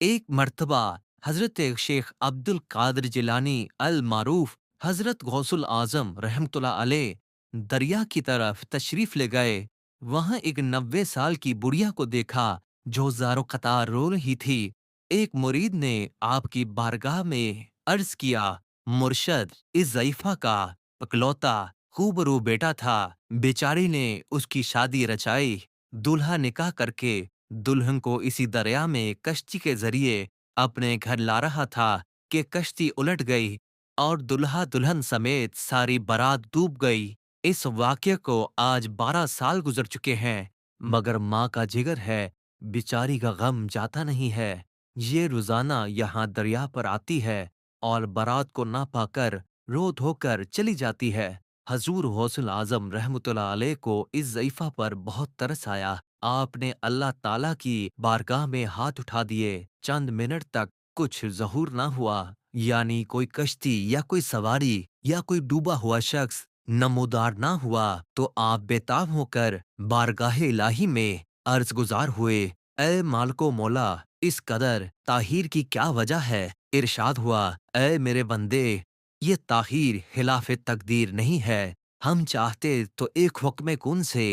एक मर्तबा हजरत शेख अब्दुल कादिर जिलानी अल मारूफ हजरत गौसुल आजम रहमतुल्लाह अलैह दरिया की तरफ तशरीफ ले गए। वहां एक 90 साल की बुढ़िया को देखा जो ज़ारो कतार रो रही थी। एक मुरीद ने आपकी बारगाह में अर्ज किया, मुर्शद, इस ज़ईफ़ा का इकलौता खूबरू बेटा था। बेचारी ने उसकी शादी रचाई। दूल्हा निकाह करके दुल्हन को इसी दरिया में कश्ती के जरिए अपने घर ला रहा था कि कश्ती उलट गई और दुल्हा दुल्हन समेत सारी बारात डूब गई। इस वाक्य को आज 12 साल गुजर चुके हैं, मगर माँ का जिगर है, बेचारी का गम जाता नहीं है। ये रोजाना यहाँ दरिया पर आती है और बारात को ना पाकर रो धोकर चली जाती है। हजूर गौसुल आजम रहमतुल्लाह अलैह को इस ज़ईफ़ा पर बहुत तरस आया। आपने अल्लाह ताला की बारगाह में हाथ उठा दिए। चंद मिनट तक कुछ ज़हूर ना हुआ, यानी कोई कश्ती या कोई सवारी या कोई डूबा हुआ शख्स नमूदार ना हुआ, तो आप बेताब होकर बारगाहे इलाही में अर्ज गुजार हुए, ए मालिको मौला, इस कदर ताहीर की क्या वजह है? इरशाद हुआ, ए मेरे बंदे, ये ताहीर खिलाफ तकदीर नहीं है। हम चाहते तो एक हुक्म कुन से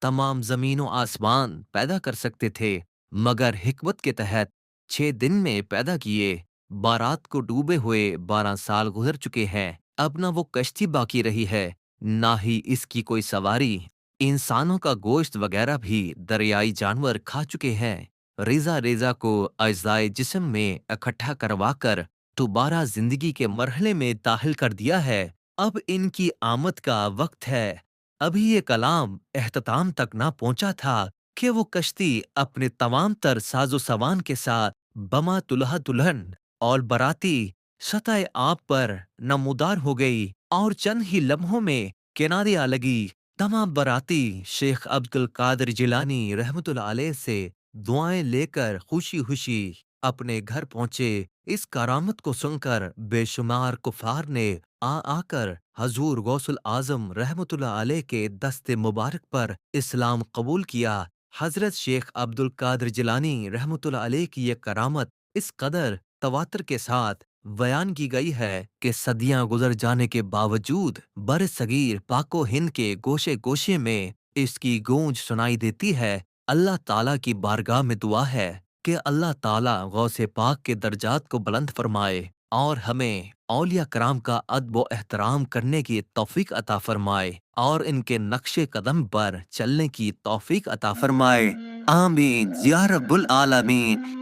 तमाम जमीन व आसमान पैदा कर सकते थे, मगर हिकमत के तहत 6 दिन में पैदा किए। बारात को डूबे हुए 12 साल गुजर चुके हैं। अब ना वो कश्ती बाकी रही है, ना ही इसकी कोई सवारी। इंसानों का गोश्त वगैरह भी दरियाई जानवर खा चुके हैं। रेजा रेजा को अज़ाए जिस्म में इकट्ठा करवाकर दोबारा जिंदगी के मरहले में दाखिल कर दिया है। अब इनकी आमद का वक्त है। अभी ये कलाम एहतताम तक ना पहुंचा था कि वो कश्ती अपने तमाम तर साजो सामान के साथ बमा दुल्हा दुल्हन और बाराती सतह आब पर नमूदार हो गई और चंद ही लम्हों में किनारे आ लगी। तमाम बाराती शेख अब्दुल कादिर जिलानी रहमतुल्लाह अलैह से दुआएं लेकर खुशी खुशी अपने घर पहुंचे। इस करामत को सुनकर बेशुमार कुफार ने आकर हजूर गौसुल आजम रहमतुल्लाह अलैह के दस्ते मुबारक पर इस्लाम कबूल किया। हजरत शेख अब्दुल कादिर जिलानी रहमतुल्लाह अलैह की ये करामत इस कदर तवातर के साथ बयान की गई है कि सदियां गुजर जाने के बावजूद बर सगीर पाको हिंद के गोशे गोशे में इसकी गूंज सुनाई देती है। अल्लाह ताला की बारगाह में दुआ है कि अल्लाह ताला गौसे पाक के दर्जात को बुलंद फरमाए और हमें औलिया कराम का अदब व एहतराम करने की तौफीक अता फरमाए और इनके नक्शे कदम पर चलने की तौफीक अता फरमाए। आमीन या रब्बुल आलमीन।